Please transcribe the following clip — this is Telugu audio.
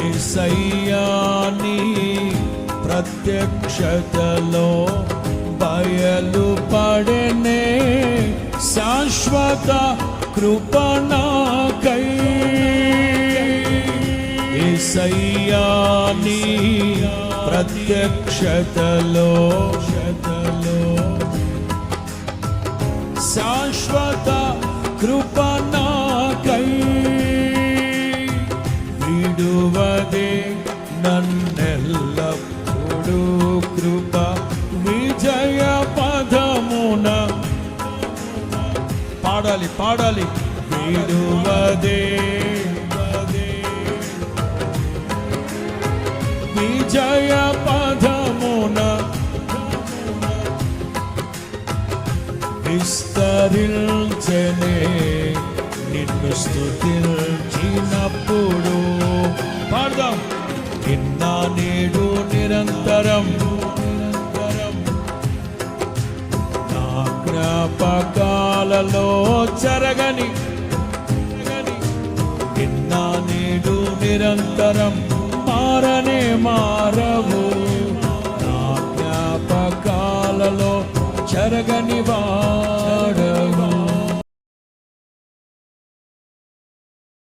యేసయ్యా నీ ప్రత్యక్షతలో బయలుపడెనే శాశ్వత కృప నాకై. యేసయ్యా నీ ప్రత్యక్షతలో శాశ్వత కృప నాకై. విడువదే నన్నెల్లప్పుడూ కృప విజయ పదమున. పాడాలి పాడాలి. విడువదే విజయ పదమున విస్తరించెనే నిన్ను స్తుతించినప్పుడు. పాడదాం. నిన్న నేడు నిరంతరం నా జ్ఞాపకాలలో చెరగని. నిన్న నేడు నిరంతరం మారనే మారవు. నా జ్ఞాపకాలలో చెరగనివా